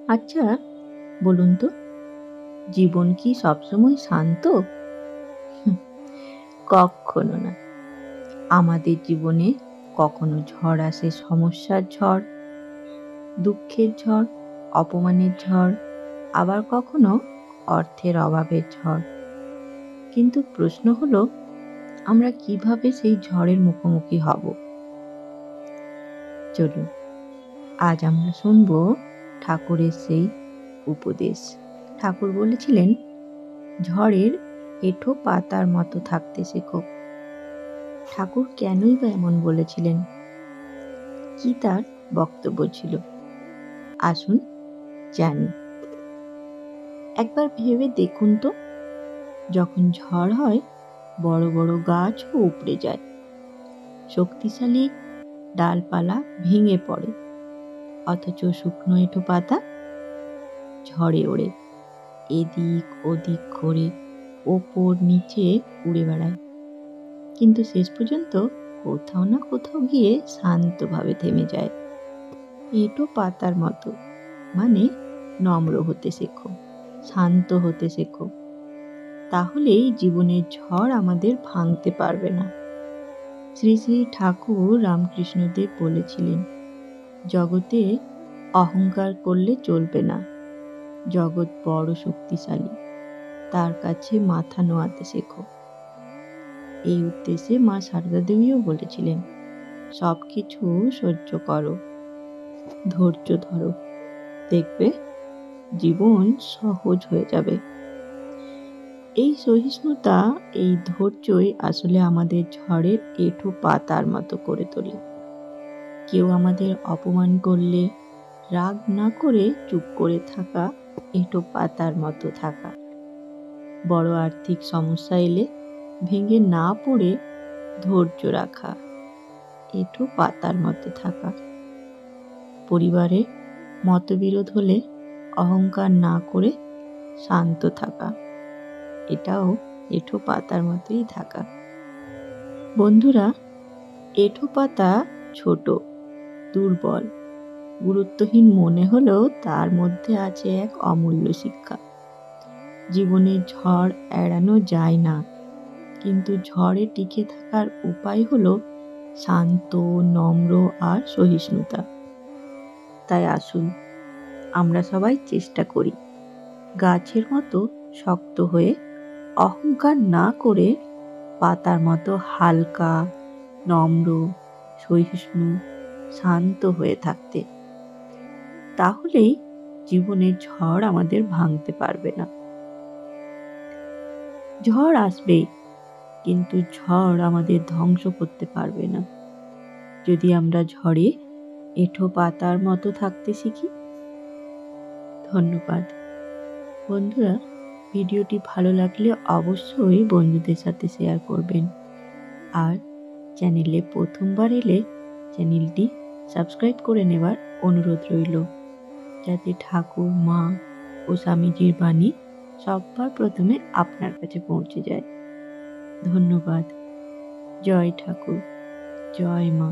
আচ্ছা, বলুন তো, জীবন কি সবসময় শান্ত? হুম, কক্ষনো না। আমাদের জীবনে কখনো ঝড় আসে, সমস্যার ঝড়, দুঃখের ঝড়, অপমানের ঝড়, আবার কখনো অর্থের অভাবের ঝড়। কিন্তু প্রশ্ন হলো, আমরা কিভাবে সেই ঝড়ের মুখোমুখি হব? চলুন, আজ আমরা শুনব ঠাকুরের সেই উপদেশ। ঠাকুর বলেছিলেন, ঝড়ের এঁঠো পাতার মতো থাকতে শেখো। ঠাকুর কেনই বা এমন বলেছিলেন? কি তার বক্তব্য ছিল? আসুন জানি। একবার ভেবে দেখুন তো, যখন ঝড় হয় বড় বড় গাছও উপড়ে যায়, শক্তিশালী ডালপালা ভেঙে পড়ে, অথচ শুকনো এঁঠো পাতা ঝড়ে ওড়ে এদিক ওদিক করে ওপর নিচে উড়ে বেড়ায়, কিন্তু শেষ পর্যন্ত কোথাও না কোথাও গিয়ে শান্তভাবে থেমে যায়। এঁঠো পাতার মতো মানে নম্র হতে শেখো, শান্ত হতে শেখো, তাহলেই জীবনের ঝড় আমাদের ভাঙতে পারবে না। শ্রী শ্রী ঠাকুর রামকৃষ্ণদেব বলেছিলেন, জগতে অহংকার করলে চলবে না। জগৎ বড় শক্তিশালী, তার কাছে মাথা নোয়াতে শেখো। এই উদ্দেশ্যে মা সারদা দেবীও বলেছিলেন, সব কিছু সহ্য করো, ধৈর্য ধরো, দেখবে জীবন সহজ হয়ে যাবে। এই সহিষ্ণুতা, এই ধৈর্যই আসলে আমাদের ঝড়ের এঁঠো পাতার মতো করে তোলে। কেউ আমাদের অপমান করলে রাগ না করে চুপ করে থাকা, এঁঠো পাতার মতো থাকা। বড় আর্থিক সমস্যা এলে ভেঙে না পড়ে ধৈর্য রাখা, এঁঠো পাতার মতো থাকা। পরিবারে মতবিরোধ হলে অহংকার না করে শান্ত থাকা, এটাও এঁঠো পাতার মতোই থাকা। বন্ধুরা, এঁঠো পাতা ছোট, দুর্বল, গুরুত্বহীন মনে হলেও তার মধ্যে আছে এক অমূল্য শিক্ষা। জীবনের ঝড় এড়ানো যায় না, কিন্তু ঝড়ে টিকে থাকার উপায় হলো শান্ত, নম্র আর সহিষ্ণুতা। তাই আসুন, আমরা সবাই চেষ্টা করি গাছের মতো শক্ত হয়ে, অহংকার না করে পাতার মতো হালকা, নম্র, সহিষ্ণু, শান্ত হয়ে থাকতে। তাহলেই জীবনের ঝড় আমাদের ভাঙতে পারবে না। ঝড় আসবেই, কিন্তু ঝড় আমাদের ধ্বংস করতে পারবে না, যদি আমরা ঝড়ে এঁঠো পাতার মতো থাকতে শিখি। ধন্যবাদ। বন্ধুরা, ভিডিওটি ভালো লাগলে অবশ্যই বন্ধুদের সাথে শেয়ার করবেন, আর চ্যানেলে প্রথমবার এলে চ্যানেলটি সাবস্ক্রাইব করে নেবার অনুরোধ রইল, যাতে ঠাকুর, মা ও স্বামীজির বাণী সবার প্রথমে আপনার কাছে পৌঁছে যায়। ধন্যবাদ। জয় ঠাকুর, জয় মা।